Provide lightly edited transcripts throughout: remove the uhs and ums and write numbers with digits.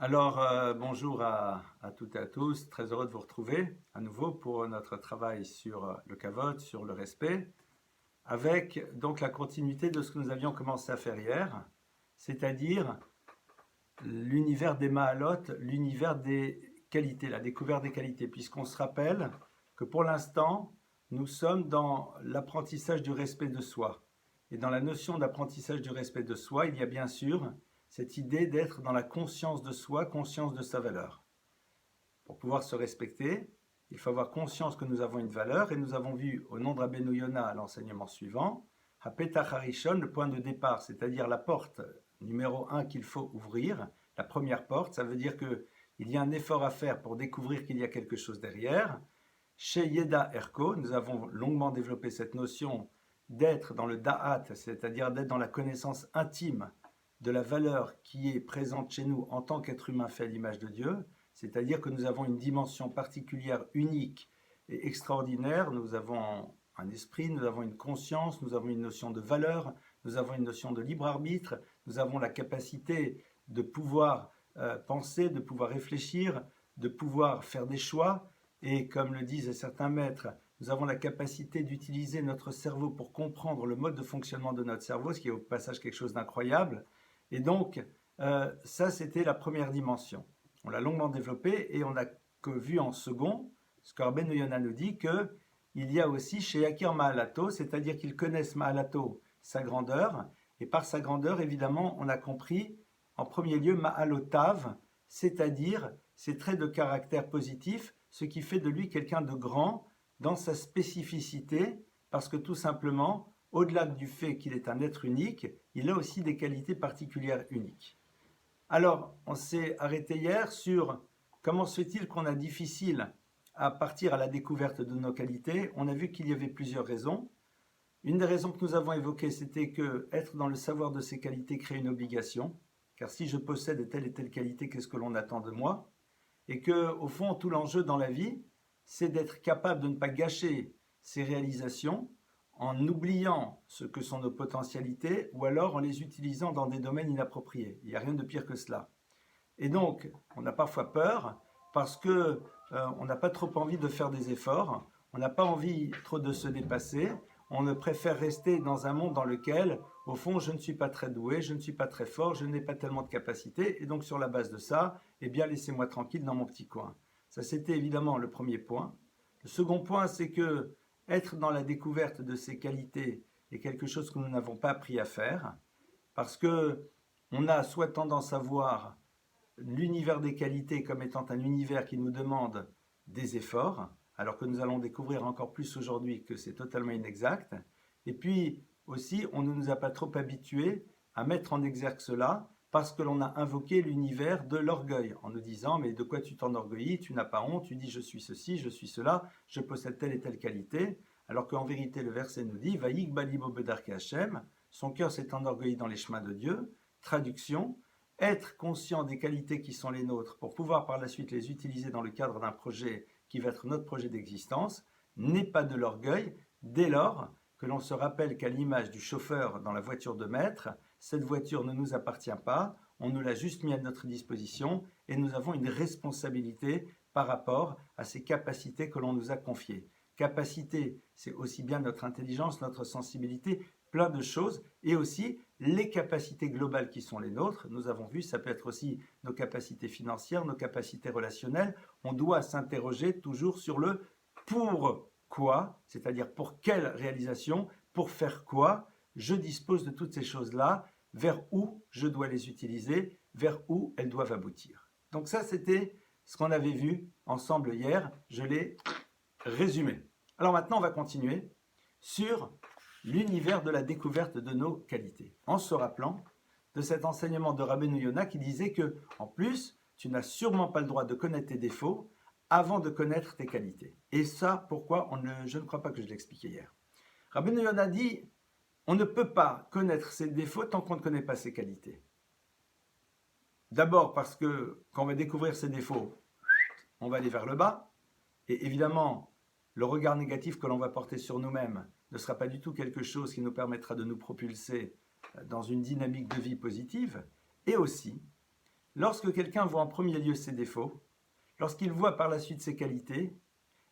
Bonjour à toutes et à tous, très heureux de vous retrouver à nouveau pour notre travail sur le kavod, sur le respect, avec donc la continuité de ce que nous avions commencé à faire hier, c'est-à-dire l'univers des Mahalot, l'univers des qualités, la découverte des qualités, puisqu'on se rappelle que pour l'instant, nous sommes dans l'apprentissage du respect de soi. Et dans la notion d'apprentissage du respect de soi, il y a bien sûr cette idée d'être dans la conscience de soi, conscience de sa valeur. Pour pouvoir se respecter, il faut avoir conscience que nous avons une valeur, et nous avons vu au nom de Rabbeinu Yona l'enseignement suivant, Hapetach Harishon, le point de départ, c'est-à-dire la porte numéro 1 qu'il faut ouvrir, la première porte, ça veut dire qu'il y a un effort à faire pour découvrir qu'il y a quelque chose derrière. Chez Yeda Erko, nous avons longuement développé cette notion d'être dans le Da'at, c'est-à-dire d'être dans la connaissance intime de la valeur qui est présente chez nous en tant qu'être humain fait à l'image de Dieu, c'est-à-dire que nous avons une dimension particulière, unique et extraordinaire, nous avons un esprit, nous avons une conscience, nous avons une notion de valeur, nous avons une notion de libre arbitre, nous avons la capacité de pouvoir penser, de pouvoir réfléchir, de pouvoir faire des choix, et comme le disent certains maîtres, nous avons la capacité d'utiliser notre cerveau pour comprendre le mode de fonctionnement de notre cerveau, ce qui est au passage quelque chose d'incroyable. Et donc, ça, c'était la première dimension. On l'a longuement développé et on n'a que vu en second, ce que Rabbeinu Yona nous dit, qu'il y a aussi chez Yakir Mahalato, c'est-à-dire qu'ils connaissent Mahalato, sa grandeur, et par sa grandeur, évidemment, on a compris, en premier lieu, Mahalotav, c'est-à-dire ses traits de caractère positifs, ce qui fait de lui quelqu'un de grand dans sa spécificité, parce que tout simplement, au-delà du fait qu'il est un être unique, il a aussi des qualités particulières uniques. Alors, on s'est arrêté hier sur comment se fait-il qu'on a difficile à partir à la découverte de nos qualités. On a vu qu'il y avait plusieurs raisons. Une des raisons que nous avons évoquées, c'était que être dans le savoir de ces qualités crée une obligation, car si je possède telle et telle qualité, qu'est-ce que l'on attend de moi? Et que, au fond, tout l'enjeu dans la vie, c'est d'être capable de ne pas gâcher ses réalisations en oubliant ce que sont nos potentialités ou alors en les utilisant dans des domaines inappropriés. Il n'y a rien de pire que cela. Et donc, on a parfois peur parce que on n'a pas trop envie de faire des efforts, on n'a pas envie trop de se dépasser, on préfère rester dans un monde dans lequel, au fond, je ne suis pas très doué, je ne suis pas très fort, je n'ai pas tellement de capacité, et donc sur la base de ça, eh bien, laissez-moi tranquille dans mon petit coin. Ça, c'était évidemment le premier point. Le second point, c'est que être dans la découverte de ces qualités est quelque chose que nous n'avons pas appris à faire, parce que on a soit tendance à voir l'univers des qualités comme étant un univers qui nous demande des efforts, alors que nous allons découvrir encore plus aujourd'hui que c'est totalement inexact. Et puis aussi, on ne nous a pas trop habitués à mettre en exergue cela parce que l'on a invoqué l'univers de l'orgueil en nous disant mais de quoi tu t'enorgueillis, tu n'as pas honte, tu dis je suis ceci, je suis cela, je possède telle et telle qualité, alors qu'en vérité le verset nous dit Vaïk balibo bedarke Hashem, son cœur s'est enorgueilli dans les chemins de Dieu. Traduction, être conscient des qualités qui sont les nôtres pour pouvoir par la suite les utiliser dans le cadre d'un projet qui va être notre projet d'existence n'est pas de l'orgueil dès lors que l'on se rappelle qu'à l'image du chauffeur dans la voiture de maître, cette voiture ne nous appartient pas, on nous l'a juste mis à notre disposition et nous avons une responsabilité par rapport à ces capacités que l'on nous a confiées. Capacité, c'est aussi bien notre intelligence, notre sensibilité, plein de choses, et aussi les capacités globales qui sont les nôtres. Nous avons vu, ça peut être aussi nos capacités financières, nos capacités relationnelles. On doit s'interroger toujours sur le pourquoi, c'est-à-dire pour quelle réalisation, pour faire quoi je dispose de toutes ces choses-là, vers où je dois les utiliser, vers où elles doivent aboutir. Donc ça, c'était ce qu'on avait vu ensemble hier. Je l'ai résumé. Alors maintenant, on va continuer sur l'univers de la découverte de nos qualités, en se rappelant de cet enseignement de Rabbeinu Yona qui disait que, en plus, tu n'as sûrement pas le droit de connaître tes défauts avant de connaître tes qualités. Et ça, pourquoi je ne crois pas que je l'ai expliqué hier. Rabbeinu Yona dit, on ne peut pas connaître ses défauts tant qu'on ne connaît pas ses qualités. D'abord parce que quand on va découvrir ses défauts, on va aller vers le bas, et évidemment, le regard négatif que l'on va porter sur nous-mêmes ne sera pas du tout quelque chose qui nous permettra de nous propulser dans une dynamique de vie positive. Et aussi, lorsque quelqu'un voit en premier lieu ses défauts, lorsqu'il voit par la suite ses qualités,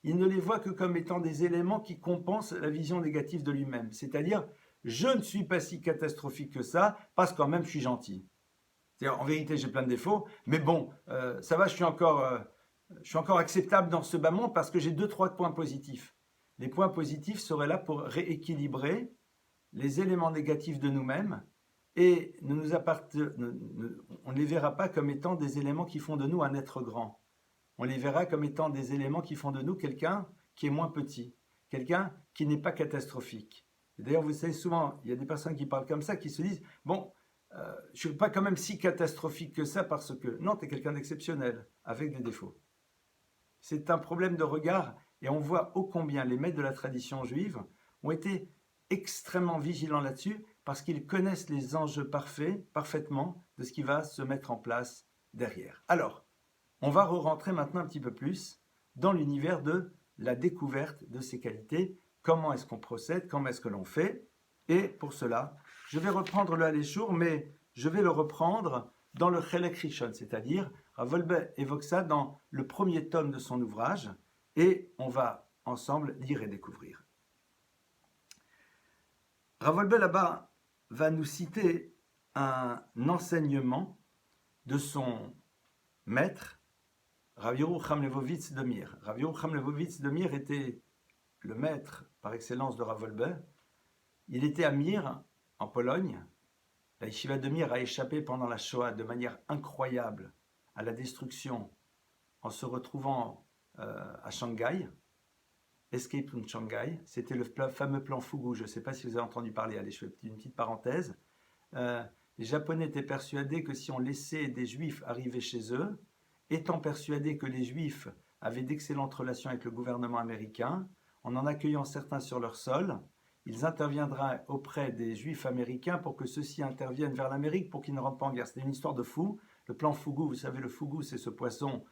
il ne les voit que comme étant des éléments qui compensent la vision négative de lui-même. C'est-à-dire, je ne suis pas si catastrophique que ça, parce que quand même je suis gentil. C'est-à-dire, en vérité, j'ai plein de défauts, mais bon, ça va, je suis encore acceptable dans ce bas monde parce que j'ai 2-3 points positifs. Les points positifs seraient là pour rééquilibrer les éléments négatifs de nous-mêmes et on ne les verra pas comme étant des éléments qui font de nous un être grand. On les verra comme étant des éléments qui font de nous quelqu'un qui est moins petit, quelqu'un qui n'est pas catastrophique. D'ailleurs, vous savez, souvent, il y a des personnes qui parlent comme ça, qui se disent « Bon, je ne suis pas quand même si catastrophique que ça parce que… » Non, tu es quelqu'un d'exceptionnel, avec des défauts. C'est un problème de regard et on voit ô combien les maîtres de la tradition juive ont été extrêmement vigilants là-dessus parce qu'ils connaissent les enjeux parfaitement de ce qui va se mettre en place derrière. Alors, on va rentrer maintenant un petit peu plus dans l'univers de la découverte de ces qualités. Comment est-ce qu'on procède? Comment est-ce que l'on fait? Et pour cela, je vais reprendre le Haléchour, mais je vais le reprendre dans le Chelek Rishon, c'est-à-dire Rav Wolbe évoque ça dans le premier tome de son ouvrage, et on va ensemble lire et découvrir. Rav Wolbe là-bas va nous citer un enseignement de son maître, Rav Yerucham Levovitz de Mir. Rav Yerucham Levovitz de Mir était le maître par excellence de Rav Wolbe. Il était à Mir, en Pologne. La yeshiva de Mir a échappé pendant la Shoah de manière incroyable à la destruction en se retrouvant à Shanghai. Escape from Shanghai, c'était le fameux plan Fugu. Je ne sais pas si vous avez entendu parler. Allez, je fais une petite parenthèse. Les Japonais étaient persuadés que si on laissait des Juifs arriver chez eux, étant persuadés que les Juifs avaient d'excellentes relations avec le gouvernement américain, en accueillant certains sur leur sol, ils interviendraient auprès des Juifs américains pour que ceux-ci interviennent vers l'Amérique pour qu'ils ne rentrent pas en guerre. C'était une histoire de fou. Le plan Fugu, vous savez, le fugu, c'est ce poisson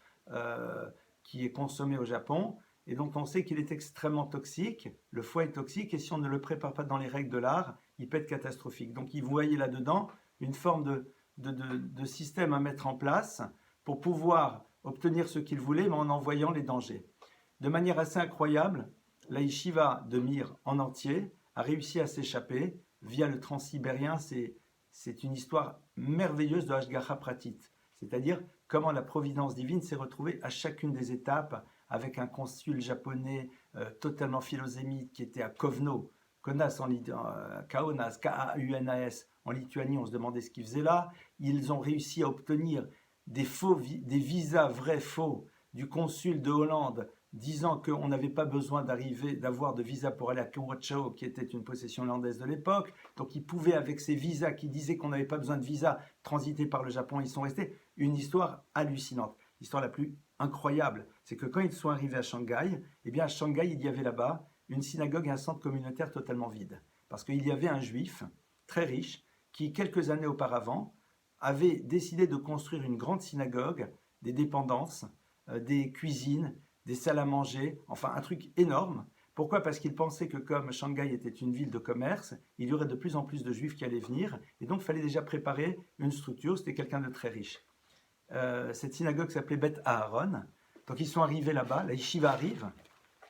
qui est consommé au Japon et dont on sait qu'il est extrêmement toxique. Le foie est toxique et si on ne le prépare pas dans les règles de l'art, il peut être catastrophique. Donc, ils voyaient là-dedans une forme de système à mettre en place pour pouvoir obtenir ce qu'ils voulaient, mais en voyant les dangers. De manière assez incroyable, la yeshiva de Mir en entier a réussi à s'échapper via le transsibérien. C'est une histoire merveilleuse de Hashgacha Pratit, c'est-à-dire comment la providence divine s'est retrouvée à chacune des étapes avec un consul japonais totalement philosémite qui était à Kovno, Kaunas K-A-U-N-A-S, en Lituanie. On se demandait ce qu'ils faisaient là. Ils ont réussi à obtenir des visas vrais faux du consul de Hollande disant qu'on n'avait pas besoin d'avoir de visa pour aller à Kurochao, qui était une possession hollandaise de l'époque. Donc ils pouvaient, avec ces visas qui disaient qu'on n'avait pas besoin de visa, transiter par le Japon. Ils sont restés. Une histoire hallucinante. L'histoire la plus incroyable, c'est que quand ils sont arrivés à Shanghai, eh bien à Shanghai, il y avait là-bas une synagogue et un centre communautaire totalement vide. Parce qu'il y avait un juif très riche qui, quelques années auparavant, avait décidé de construire une grande synagogue, des dépendances, des cuisines, des salles à manger, enfin un truc énorme. Pourquoi? Parce qu'il pensait que comme Shanghai était une ville de commerce, il y aurait de plus en plus de juifs qui allaient venir, et donc il fallait déjà préparer une structure. C'était quelqu'un de très riche. Cette synagogue s'appelait Beth Aaron. Donc ils sont arrivés là-bas, la yeshiva arrive,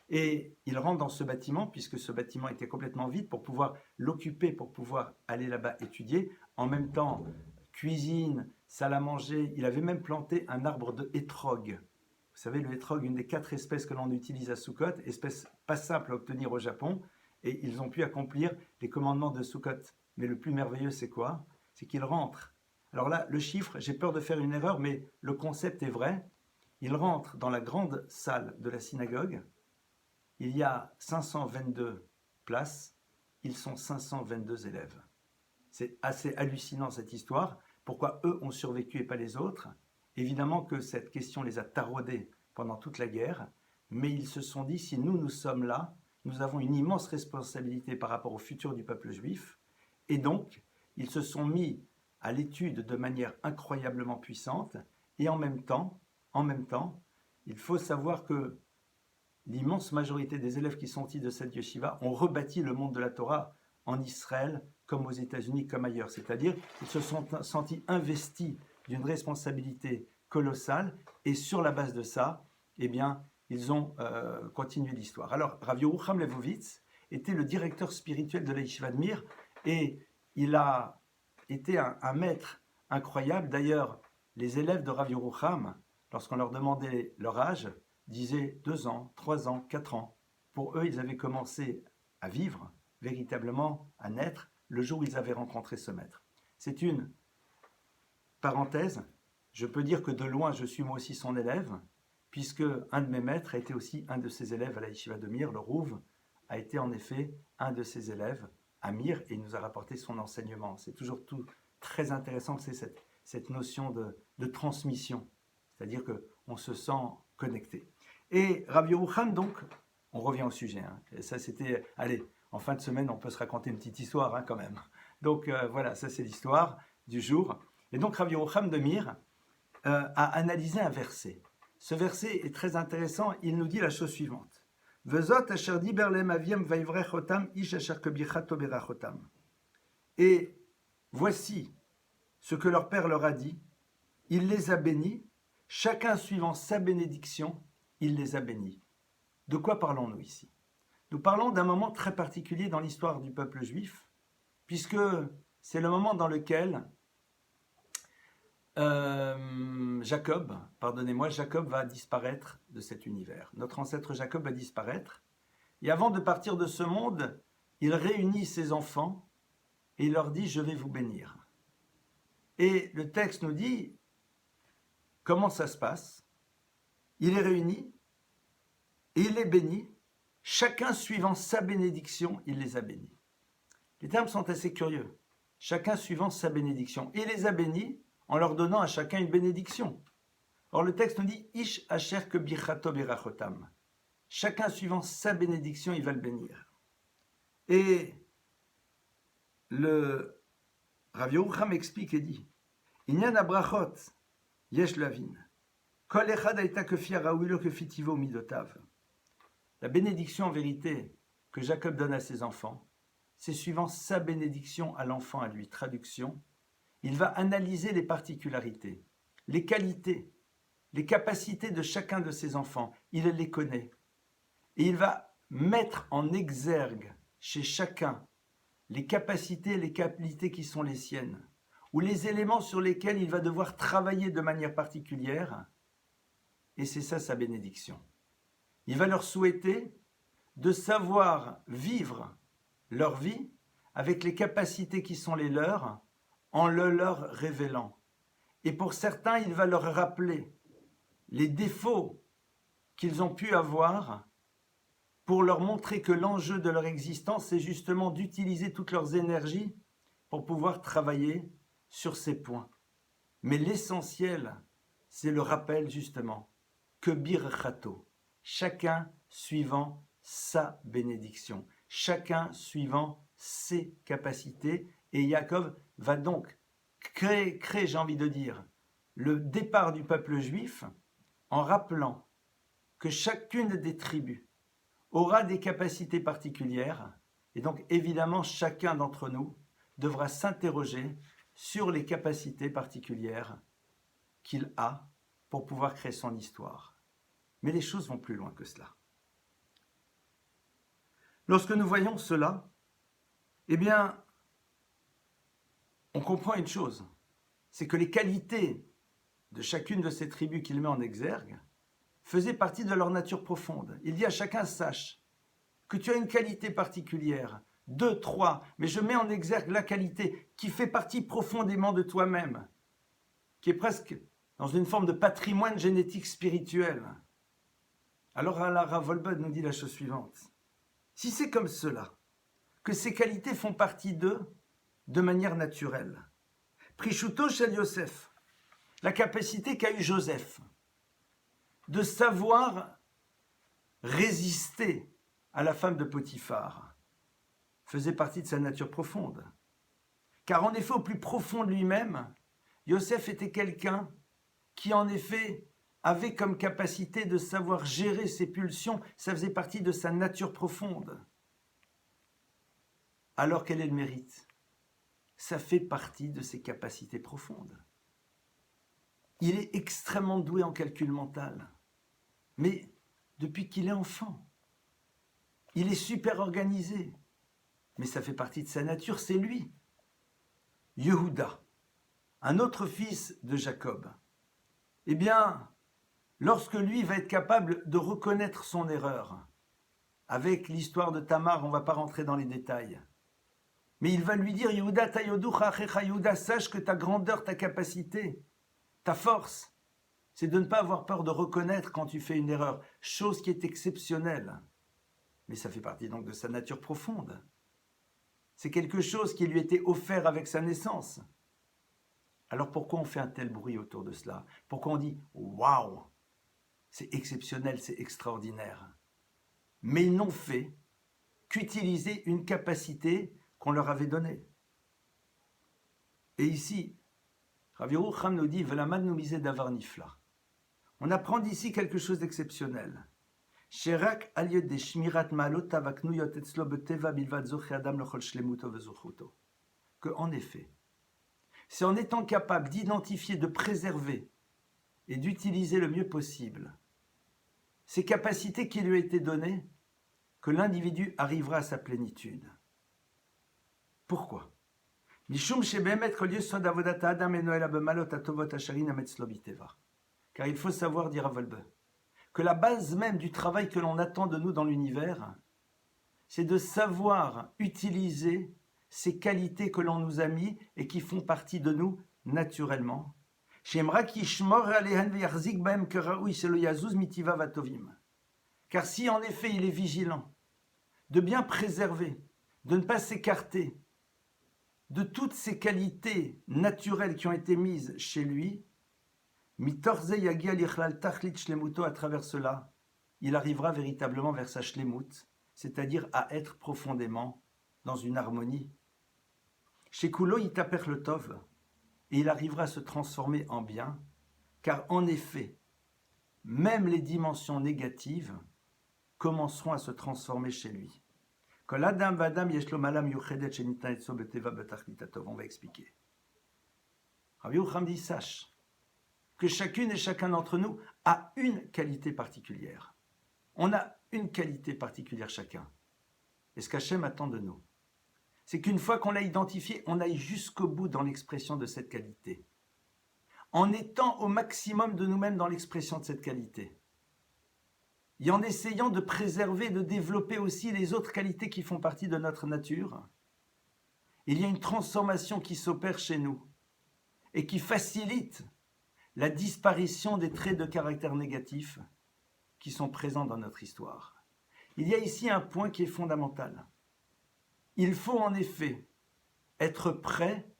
et ils rentrent dans ce bâtiment, puisque ce bâtiment était complètement vide, pour pouvoir l'occuper, pour pouvoir aller là-bas étudier. En même temps, cuisine, salle à manger, il avait même planté un arbre de hétrog. Vous savez, le hétrog, une des 4 espèces que l'on utilise à Sukkot, espèce pas simple à obtenir au Japon, et ils ont pu accomplir les commandements de Sukkot. Mais le plus merveilleux, c'est quoi? C'est qu'ils rentrent. Alors là, le chiffre, j'ai peur de faire une erreur, mais le concept est vrai. Ils rentrent dans la grande salle de la synagogue. Il y a 522 places. Ils sont 522 élèves. C'est assez hallucinant cette histoire. Pourquoi eux ont survécu et pas les autres? Évidemment que cette question les a taraudés pendant toute la guerre, mais ils se sont dit, si nous sommes là, nous avons une immense responsabilité par rapport au futur du peuple juif, et donc ils se sont mis à l'étude de manière incroyablement puissante, et en même temps, il faut savoir que l'immense majorité des élèves qui sont sortis de cette yeshiva ont rebâti le monde de la Torah en Israël, comme aux États-Unis, comme ailleurs. C'est-à-dire qu'ils se sont sentis investis d'une responsabilité colossale, et sur la base de ça, eh bien, ils ont continué l'histoire. Alors, Rav Yerucham Levovitz était le directeur spirituel de la Yeshiva de Mir, et il a été un maître incroyable. D'ailleurs, les élèves de Rav Yerucham, lorsqu'on leur demandait leur âge, disaient 2 ans, 3 ans, 4 ans. Pour eux, ils avaient commencé à vivre, véritablement à naître, le jour où ils avaient rencontré ce maître. C'est une parenthèse. Je peux dire que de loin, je suis moi aussi son élève, puisque un de mes maîtres a été aussi un de ses élèves à la Yeshiva de Mir. Le Rouv a été en effet un de ses élèves à Mir, et il nous a rapporté son enseignement. C'est toujours tout très intéressant, c'est cette notion de transmission, c'est-à-dire qu'on se sent connecté. Et Rav Yerucham, donc, on revient au sujet. Et ça, c'était, allez, en fin de semaine, on peut se raconter une petite histoire quand même. Donc voilà, ça c'est l'histoire du jour. Et donc Rav Yerucham de Mir a analysé un verset. Ce verset est très intéressant. Il nous dit la chose suivante. Vezot asher diber lehem aviem vaivrechotam ish asher kebichato berachotam. Et voici ce que leur père leur a dit. Il les a bénis, chacun suivant sa bénédiction, il les a bénis. De quoi parlons-nous ici? Nous parlons d'un moment très particulier dans l'histoire du peuple juif, puisque c'est le moment dans lequel Jacob va disparaître de cet univers. Notre ancêtre Jacob va disparaître. Et avant de partir de ce monde, il réunit ses enfants et il leur dit « Je vais vous bénir ». Et le texte nous dit comment ça se passe. Il les réunit et il les bénit. Chacun suivant sa bénédiction, il les a bénis. Les termes sont assez curieux. Chacun suivant sa bénédiction. Et il les a bénis en leur donnant à chacun une bénédiction. Or le texte nous dit « Ish asher kebichato berachotam ». Chacun suivant sa bénédiction, il va le bénir. Et le Rav Yerucham explique et dit « Inyan abrachot yesh lavin, kol echad hayta kefi haraoui lo kefi tivo midotav ». La bénédiction en vérité que Jacob donne à ses enfants, c'est suivant sa bénédiction à l'enfant à lui. Traduction, il va analyser les particularités, les qualités, les capacités de chacun de ses enfants. Il les connaît. Et il va mettre en exergue chez chacun les capacités et les qualités qui sont les siennes, ou les éléments sur lesquels il va devoir travailler de manière particulière. Et c'est ça sa bénédiction. Il va leur souhaiter de savoir vivre leur vie avec les capacités qui sont les leurs, en le leur révélant. Et pour certains, il va leur rappeler les défauts qu'ils ont pu avoir pour leur montrer que l'enjeu de leur existence, c'est justement d'utiliser toutes leurs énergies pour pouvoir travailler sur ces points. Mais l'essentiel, c'est le rappel justement que birchato, chacun suivant sa bénédiction, chacun suivant ses capacités. Et Yaakov va donc créer, j'ai envie de dire, le départ du peuple juif en rappelant que chacune des tribus aura des capacités particulières. Et donc, évidemment, chacun d'entre nous devra s'interroger sur les capacités particulières qu'il a pour pouvoir créer son histoire. Mais les choses vont plus loin que cela. Lorsque nous voyons cela, eh bien, on comprend une chose, c'est que les qualités de chacune de ces tribus qu'il met en exergue faisaient partie de leur nature profonde. Il dit à chacun, sache que tu as une qualité particulière, 2, 3, mais je mets en exergue la qualité qui fait partie profondément de toi-même, qui est presque dans une forme de patrimoine génétique spirituel. Alors Rav Wolbe nous dit la chose suivante. Si c'est comme cela, que ces qualités font partie d'eux de manière naturelle, Prishuto Shel Yosef, la capacité qu'a eu Joseph de savoir résister à la femme de Potiphar, faisait partie de sa nature profonde. Car en effet, au plus profond de lui-même, Yosef était quelqu'un qui en effet avait comme capacité de savoir gérer ses pulsions, ça faisait partie de sa nature profonde. Alors quel est le mérite? Ça fait partie de ses capacités profondes. Il est extrêmement doué en calcul mental. Mais depuis qu'il est enfant, il est super organisé. Mais ça fait partie de sa nature, c'est lui. Yehuda, un autre fils de Jacob. Eh bien, lorsque lui va être capable de reconnaître son erreur, avec l'histoire de Tamar, on ne va pas rentrer dans les détails, mais il va lui dire, Yehuda, Yehuda, sache que ta grandeur, ta capacité, ta force, c'est de ne pas avoir peur de reconnaître quand tu fais une erreur, chose qui est exceptionnelle. Mais ça fait partie donc de sa nature profonde. C'est quelque chose qui lui était offert avec sa naissance. Alors pourquoi on fait un tel bruit autour de cela? Pourquoi on dit « Waouh !» C'est exceptionnel, c'est extraordinaire. Mais ils n'ont fait qu'utiliser une capacité qu'on leur avait donnée. Et ici, Rav Yerucham nous dit « Velamad nous misé davar nifla ». On apprend d'ici quelque chose d'exceptionnel. Sherak al de shmirat ma'alot tavaknuyot etzlo beteva bilvad zoche adam lechol shlemuto vezuchuto. Que en effet, c'est en étant capable d'identifier, de préserver et d'utiliser le mieux possible ces capacités qui lui ont été données que l'individu arrivera à sa plénitude. Pourquoi? Car il faut savoir, dire Avolbe, que la base même du travail que l'on attend de nous dans l'univers, c'est de savoir utiliser ces qualités que l'on nous a mis et qui font partie de nous naturellement. Car si en effet il est vigilant, de bien préserver, de ne pas s'écarter de toutes ces qualités naturelles qui ont été mises chez lui, à travers cela, il arrivera véritablement vers sa shlemut, c'est-à-dire à être profondément dans une harmonie. Chez Kulo, il taper le tov, et il arrivera à se transformer en bien, car en effet, même les dimensions négatives commenceront à se transformer chez lui. On va expliquer. Rabbi Yerucham dit, sache que chacune et chacun d'entre nous a une qualité particulière. On a une qualité particulière chacun. Et ce qu'Hachem attend de nous, c'est qu'une fois qu'on l'a identifié, on aille jusqu'au bout dans l'expression de cette qualité. En étant au maximum de nous-mêmes dans l'expression de cette qualité. Et en essayant de préserver, de développer aussi les autres qualités qui font partie de notre nature, il y a une transformation qui s'opère chez nous et qui facilite la disparition des traits de caractère négatifs qui sont présents dans notre histoire. Il y a ici un point qui est fondamental. Il faut en effet être prêt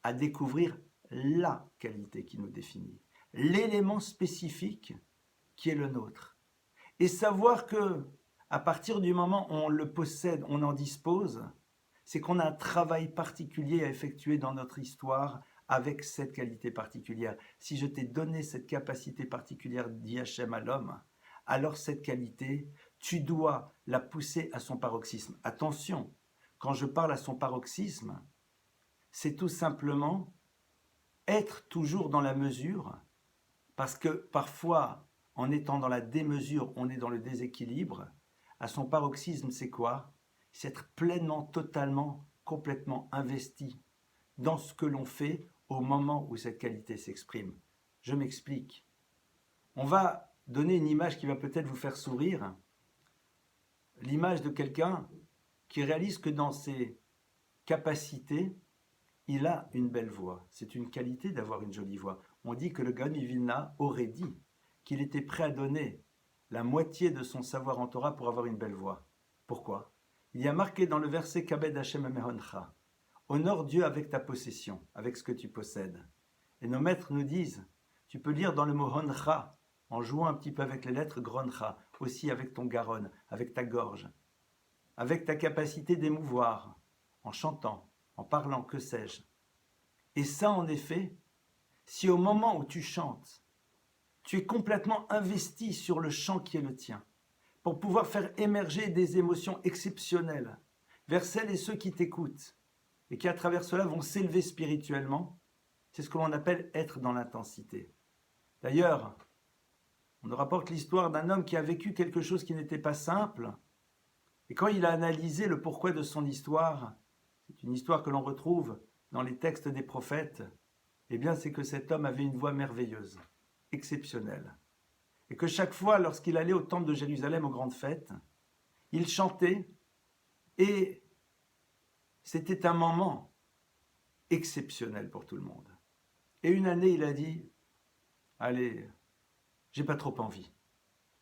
à découvrir la qualité qui nous définit, l'élément spécifique qui est le nôtre. Et savoir que, à partir du moment où on le possède, on en dispose, c'est qu'on a un travail particulier à effectuer dans notre histoire avec cette qualité particulière. Si je t'ai donné cette capacité particulière d'Hachem à l'homme, alors cette qualité, tu dois la pousser à son paroxysme. Attention, quand je parle à son paroxysme, c'est tout simplement être toujours dans la mesure, parce que parfois, en étant dans la démesure, on est dans le déséquilibre. À son paroxysme, c'est quoi? C'est être pleinement, totalement, complètement investi dans ce que l'on fait au moment où cette qualité s'exprime. Je m'explique. On va donner une image qui va peut-être vous faire sourire. L'image de quelqu'un qui réalise que dans ses capacités, il a une belle voix. C'est une qualité d'avoir une jolie voix. On dit que le Gaon de Vilna aurait dit qu'il était prêt à donner la moitié de son savoir en Torah pour avoir une belle voix. Pourquoi? Il y a marqué dans le verset Kabed Hashem Mehoncha, honore Dieu avec ta possession, avec ce que tu possèdes. Et nos maîtres nous disent, tu peux lire dans le mot Honcha, en jouant un petit peu avec les lettres Groncha, aussi avec ton garonne, avec ta gorge, avec ta capacité d'émouvoir, en chantant, en parlant, que sais-je. Et ça, en effet, si au moment où tu chantes, tu es complètement investi sur le chant qui est le tien, pour pouvoir faire émerger des émotions exceptionnelles vers celles et ceux qui t'écoutent, et qui à travers cela vont s'élever spirituellement, c'est ce que l'on appelle être dans l'intensité. D'ailleurs, on nous rapporte l'histoire d'un homme qui a vécu quelque chose qui n'était pas simple. Et quand il a analysé le pourquoi de son histoire, c'est une histoire que l'on retrouve dans les textes des prophètes, eh bien c'est que cet homme avait une voix merveilleuse, exceptionnelle. Et que chaque fois, lorsqu'il allait au temple de Jérusalem aux grandes fêtes, il chantait et c'était un moment exceptionnel pour tout le monde. Et une année, il a dit, allez, j'ai pas trop envie.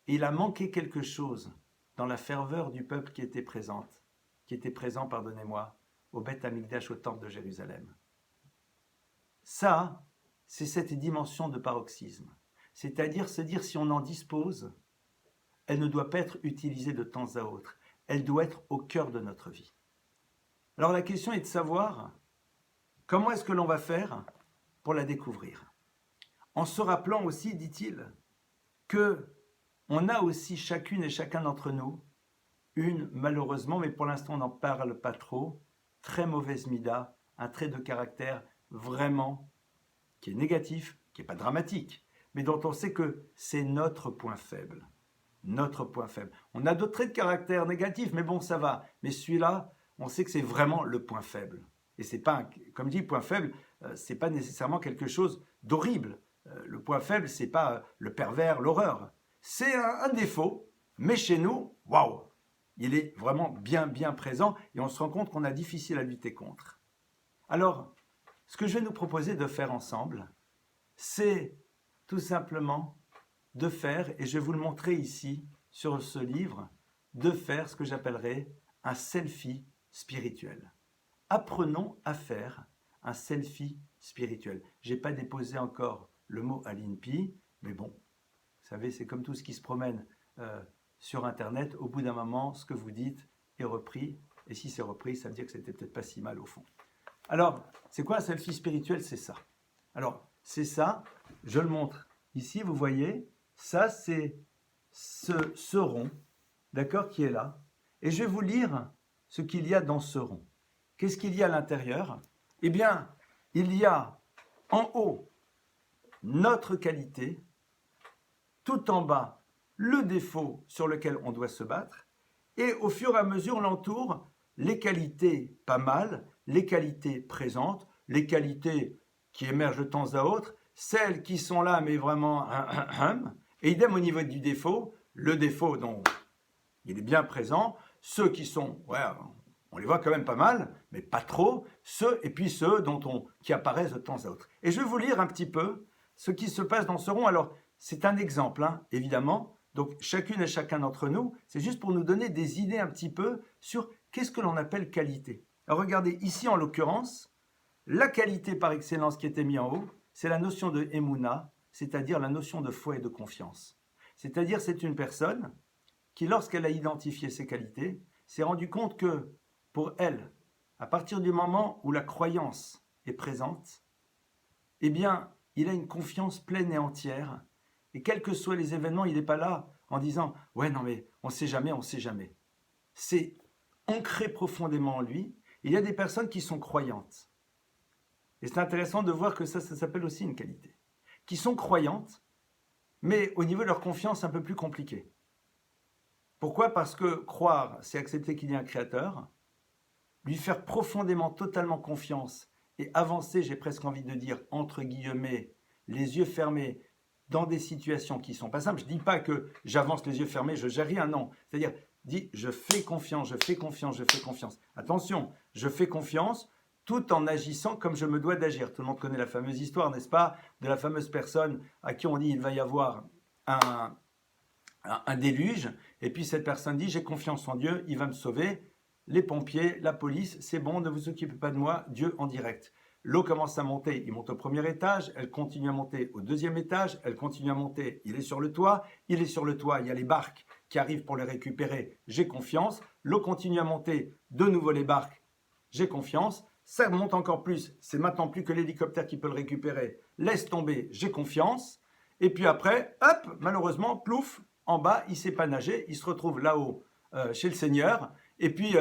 Et il a manqué quelque chose dans la ferveur du peuple qui était présent, pardonnez-moi, au Beth Amikdash, au temple de Jérusalem. Ça, c'est cette dimension de paroxysme. C'est-à-dire se dire si on en dispose, elle ne doit pas être utilisée de temps à autre. Elle doit être au cœur de notre vie. Alors la question est de savoir comment est-ce que l'on va faire pour la découvrir. En se rappelant aussi, dit-il, que on a aussi chacune et chacun d'entre nous une, malheureusement, mais pour l'instant on n'en parle pas trop, très mauvaise mida, un trait de caractère vraiment qui est négatif, qui n'est pas dramatique, mais dont on sait que c'est notre point faible. Notre point faible. On a d'autres traits de caractère négatifs, mais bon, ça va. Mais celui-là, on sait que c'est vraiment le point faible. Et c'est pas, comme je dis, point faible, c'est pas nécessairement quelque chose d'horrible. Le point faible, c'est pas le pervers, l'horreur. C'est un défaut, mais chez nous, waouh, il est vraiment bien présent et on se rend compte qu'on a difficile à lutter contre. Alors, ce que je vais nous proposer de faire ensemble, c'est tout simplement de faire, et je vais vous le montrer ici sur ce livre, de faire ce que j'appellerais un selfie spirituel. Apprenons à faire un selfie spirituel. Je n'ai pas déposé encore le mot à l'INPI, mais bon, vous savez, c'est comme tout ce qui se promène sur Internet. Au bout d'un moment, ce que vous dites est repris, et si c'est repris, ça veut dire que c'était peut-être pas si mal au fond. Alors, c'est quoi un selfie spirituel? C'est ça. Alors, c'est ça, je le montre ici, vous voyez, ça c'est ce rond, d'accord, qui est là. Et je vais vous lire ce qu'il y a dans ce rond. Qu'est-ce qu'il y a à l'intérieur? Eh bien, il y a en haut notre qualité, tout en bas le défaut sur lequel on doit se battre, et au fur et à mesure on l'entoure les qualités pas mal, les qualités présentes, les qualités qui émergent de temps à autre, celles qui sont là mais vraiment et idem au niveau du défaut, le défaut dont il est bien présent, ceux qui sont, ouais, on les voit quand même pas mal, mais pas trop, ceux et puis ceux qui apparaissent de temps à autre. Et je vais vous lire un petit peu ce qui se passe dans ce rond. Alors, c'est un exemple, hein, évidemment, donc chacune et chacun d'entre nous, c'est juste pour nous donner des idées un petit peu sur qu'est-ce que l'on appelle qualité. Alors regardez, ici en l'occurrence, la qualité par excellence qui était mise en haut, c'est la notion de Emouna, c'est-à-dire la notion de foi et de confiance. C'est-à-dire c'est une personne qui, lorsqu'elle a identifié ses qualités, s'est rendue compte que, pour elle, à partir du moment où la croyance est présente, eh bien, il a une confiance pleine et entière, et quels que soient les événements, il n'est pas là en disant « ouais, non mais on ne sait jamais, on ne sait jamais ». C'est ancré profondément en lui. Il y a des personnes qui sont croyantes. Et c'est intéressant de voir que ça s'appelle aussi une qualité. Qui sont croyantes, mais au niveau de leur confiance, un peu plus compliqué. Pourquoi? Parce que croire, c'est accepter qu'il y a un créateur, lui faire profondément, totalement confiance et avancer, j'ai presque envie de dire, entre guillemets, les yeux fermés, dans des situations qui ne sont pas simples. Je ne dis pas que j'avance les yeux fermés, je ne gère rien, non. C'est-à-dire, dis, je fais confiance, je fais confiance, je fais confiance. Attention, je fais confiance tout en agissant comme je me dois d'agir. Tout le monde connaît la fameuse histoire, n'est-ce pas, de la fameuse personne à qui on dit il va y avoir un déluge, et puis cette personne dit j'ai confiance en Dieu, il va me sauver. Les pompiers, la police, c'est bon, ne vous occupez pas de moi, Dieu en direct. L'eau commence à monter, il monte au premier étage, elle continue à monter au deuxième étage, elle continue à monter, il est sur le toit, il y a les barques qui arrivent pour les récupérer, j'ai confiance. L'eau continue à monter, de nouveau les barques, j'ai confiance. Ça monte encore plus, c'est maintenant plus que l'hélicoptère qui peut le récupérer, laisse tomber, j'ai confiance. Et puis après, hop, malheureusement, plouf, en bas, il ne sait pas nager, il se retrouve là-haut chez le Seigneur, et puis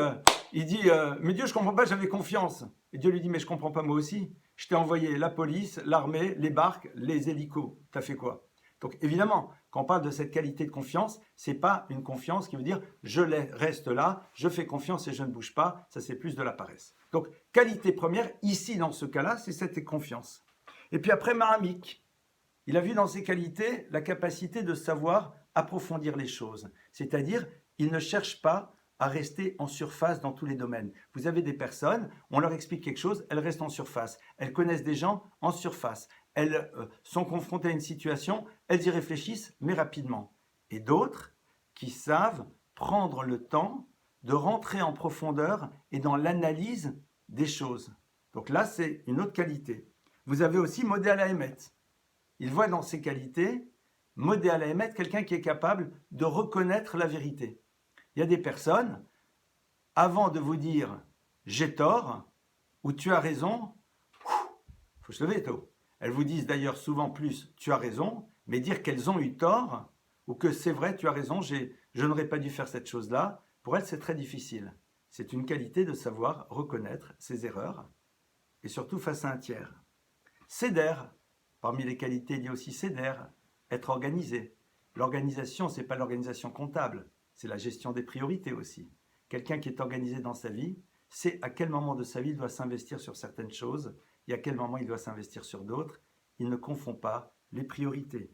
il dit mais Dieu, je ne comprends pas, j'avais confiance. Et Dieu lui dit mais je ne comprends pas moi aussi, je t'ai envoyé la police, l'armée, les barques, les hélicos, t'as fait quoi? Donc évidemment, quand on parle de cette qualité de confiance, ce n'est pas une confiance qui veut dire je reste là, je fais confiance et je ne bouge pas, ça c'est plus de la paresse. Donc qualité première, ici dans ce cas-là, c'est cette confiance. Et puis après, Mahamik, il a vu dans ses qualités la capacité de savoir approfondir les choses. C'est-à-dire, il ne cherche pas à rester en surface dans tous les domaines. Vous avez des personnes, on leur explique quelque chose, elles restent en surface. Elles connaissent des gens en surface. Elles sont confrontées à une situation, elles y réfléchissent, mais rapidement. Et d'autres qui savent prendre le temps de rentrer en profondeur et dans l'analyse des choses. Donc là, c'est une autre qualité. Vous avez aussi Modé Alaemet. Il voit dans ses qualités, Modé Alaemet, quelqu'un qui est capable de reconnaître la vérité. Il y a des personnes, avant de vous dire « j'ai tort » ou « tu as raison », il faut se lever tôt. Elles vous disent d'ailleurs souvent plus « tu as raison », mais dire qu'elles ont eu tort ou que c'est vrai, tu as raison, je n'aurais pas dû faire cette chose-là, pour elles c'est très difficile. C'est une qualité de savoir reconnaître ses erreurs et surtout face à un tiers. Céder, parmi les qualités il y a aussi céder, être organisé. L'organisation, ce n'est pas l'organisation comptable, c'est la gestion des priorités aussi. Quelqu'un qui est organisé dans sa vie, sait à quel moment de sa vie il doit s'investir sur certaines choses et à quel moment il doit s'investir sur d'autres. Il ne confond pas les priorités.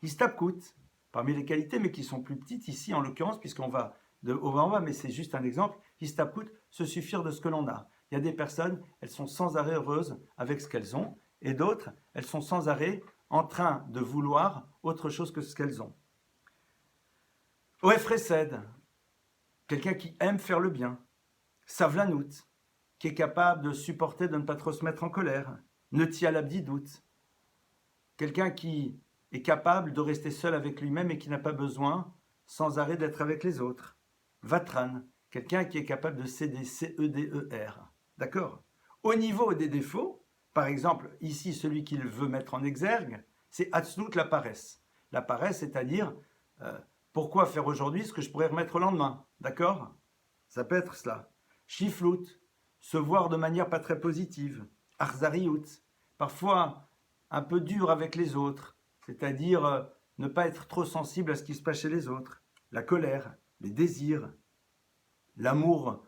Istabkout, parmi les qualités, mais qui sont plus petites ici en l'occurrence, puisqu'on va de haut en bas, mais c'est juste un exemple, Istabkout, se suffire de ce que l'on a. Il y a des personnes, elles sont sans arrêt heureuses avec ce qu'elles ont, et d'autres, elles sont sans arrêt en train de vouloir autre chose que ce qu'elles ont. Oefresed, quelqu'un qui aime faire le bien. Savlanout, qui est capable de supporter de ne pas trop se mettre en colère. Neti alabdidout, quelqu'un qui est capable de rester seul avec lui-même et qui n'a pas besoin sans arrêt d'être avec les autres. Vatran, quelqu'un qui est capable de céder, C-E-D-E-R. D'accord ? Au niveau des défauts, par exemple, ici, celui qu'il veut mettre en exergue, c'est Hatznout, la paresse. La paresse, c'est-à-dire, pourquoi faire aujourd'hui ce que je pourrais remettre au lendemain ? D'accord ? Ça peut être cela. Chiflout, se voir de manière pas très positive. Arzariout, parfois un peu dur avec les autres, c'est-à-dire ne pas être trop sensible à ce qui se passe chez les autres. La colère, les désirs, l'amour,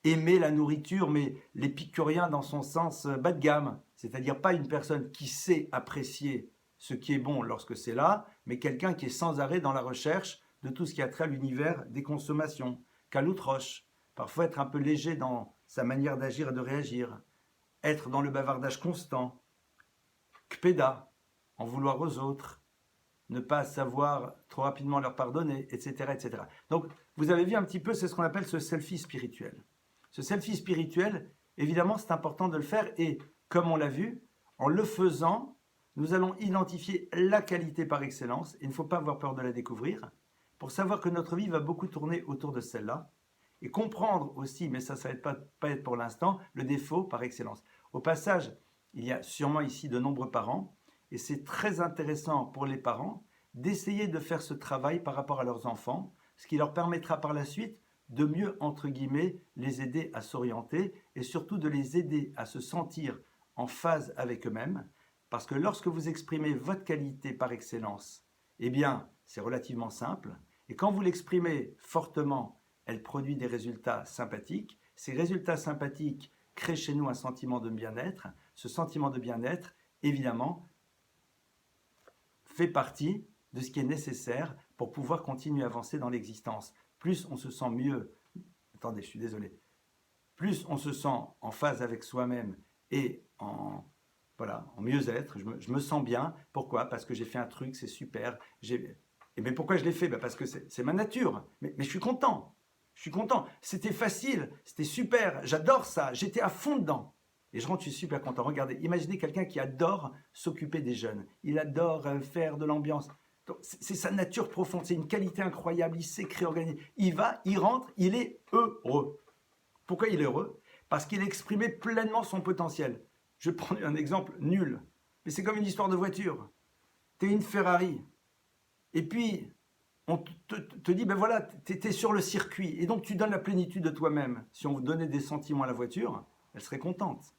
aimer la nourriture, mais l'épicurien dans son sens bas de gamme, c'est-à-dire pas une personne qui sait apprécier ce qui est bon lorsque c'est là, mais quelqu'un qui est sans arrêt dans la recherche de tout ce qui a trait à l'univers des consommations. Kaloutroche, parfois être un peu léger dans sa manière d'agir et de réagir, être dans le bavardage constant. Kpeda, en vouloir aux autres, ne pas savoir trop rapidement leur pardonner, etc., etc. Donc, vous avez vu un petit peu, c'est ce qu'on appelle ce selfie spirituel. Ce selfie spirituel, évidemment, c'est important de le faire et, comme on l'a vu, en le faisant, nous allons identifier la qualité par excellence. Il ne faut pas avoir peur de la découvrir, pour savoir que notre vie va beaucoup tourner autour de celle-là et comprendre aussi, mais ça ne va pas être pour l'instant, le défaut par excellence. Au passage, il y a sûrement ici de nombreux parents et c'est très intéressant pour les parents d'essayer de faire ce travail par rapport à leurs enfants, ce qui leur permettra par la suite de mieux, entre guillemets, les aider à s'orienter et surtout de les aider à se sentir en phase avec eux-mêmes, parce que lorsque vous exprimez votre qualité par excellence, eh bien, c'est relativement simple, et quand vous l'exprimez fortement, elle produit des résultats sympathiques. Ces résultats sympathiques créent chez nous un sentiment de bien-être. Ce sentiment de bien-être, évidemment, fait partie de ce qui est nécessaire pour pouvoir continuer à avancer dans l'existence. Plus on se sent mieux, attendez, je suis désolé, plus on se sent en phase avec soi-même et en mieux-être, je me sens bien. Pourquoi ? Parce que j'ai fait un truc, c'est super. Mais pourquoi je l'ai fait ? Parce que c'est ma nature. Mais je suis content. Je suis content. C'était facile, c'était super, j'adore ça, j'étais à fond dedans. Et je rentre, je suis super content. Regardez, imaginez quelqu'un qui adore s'occuper des jeunes. Il adore faire de l'ambiance. C'est sa nature profonde, c'est une qualité incroyable. Il sait créer, organiser. Il va, il rentre, il est heureux. Pourquoi il est heureux ? Parce qu'il a exprimé pleinement son potentiel. Je prends un exemple nul, mais c'est comme une histoire de voiture. Tu es une Ferrari, et puis on te dit, ben voilà, tu es sur le circuit, et donc tu donnes la plénitude de toi-même. Si on vous donnait des sentiments à la voiture, elle serait contente.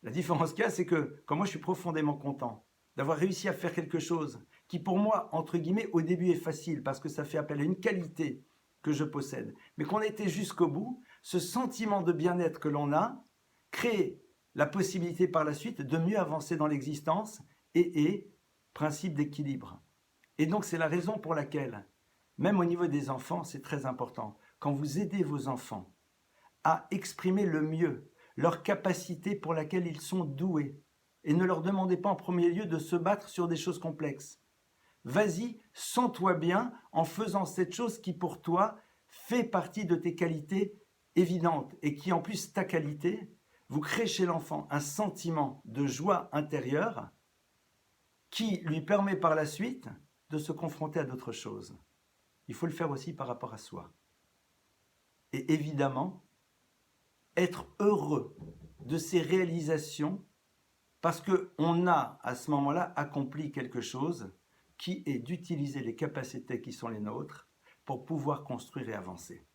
La différence qu'il y a, c'est que quand moi je suis profondément content d'avoir réussi à faire quelque chose qui pour moi, entre guillemets, au début est facile parce que ça fait appel à une qualité que je possède, mais qu'on a été jusqu'au bout, ce sentiment de bien-être que l'on a crée la possibilité par la suite de mieux avancer dans l'existence et principe d'équilibre. Et donc c'est la raison pour laquelle, même au niveau des enfants, c'est très important. Quand vous aidez vos enfants à exprimer le mieux leur capacité pour laquelle ils sont doués, et ne leur demandez pas en premier lieu de se battre sur des choses complexes. Vas-y, sens-toi bien en faisant cette chose qui pour toi fait partie de tes qualités évidentes et qui en plus ta qualité, vous créez chez l'enfant un sentiment de joie intérieure qui lui permet par la suite de se confronter à d'autres choses. Il faut le faire aussi par rapport à soi. Et évidemment, être heureux de ces réalisations parce qu'on a à ce moment-là accompli quelque chose qui est d'utiliser les capacités qui sont les nôtres pour pouvoir construire et avancer.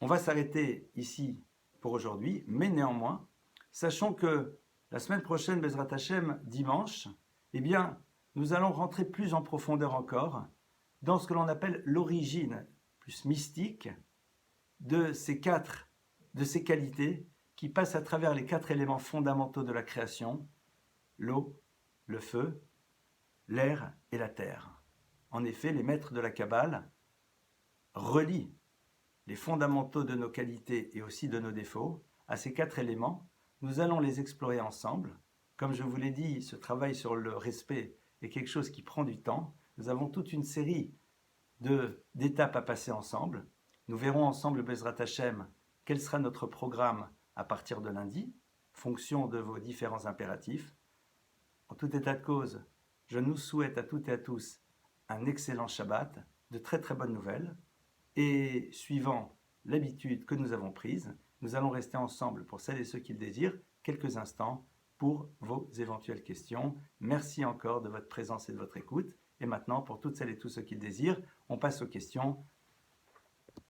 On va s'arrêter ici pour aujourd'hui, mais néanmoins, sachons que la semaine prochaine, Bezrat Hashem, dimanche, eh bien, nous allons rentrer plus en profondeur encore dans ce que l'on appelle l'origine plus mystique de ces qualités qui passent à travers les 4 éléments fondamentaux de la création, l'eau, le feu, l'air et la terre. En effet, les maîtres de la Kabbale relient les fondamentaux de nos qualités et aussi de nos défauts à ces 4 éléments. Nous allons les explorer ensemble. Comme je vous l'ai dit, ce travail sur le respect est quelque chose qui prend du temps. Nous avons toute une série d'étapes à passer ensemble. Nous verrons ensemble, Bezrat Hashem, quel sera notre programme à partir de lundi, fonction de vos différents impératifs. En tout état de cause, je nous souhaite à toutes et à tous un excellent Shabbat, de très très bonnes nouvelles, et suivant l'habitude que nous avons prise, nous allons rester ensemble pour celles et ceux qui le désirent, quelques instants pour vos éventuelles questions. Merci encore de votre présence et de votre écoute. Et maintenant, pour toutes celles et tous ceux qui le désirent, on passe aux questions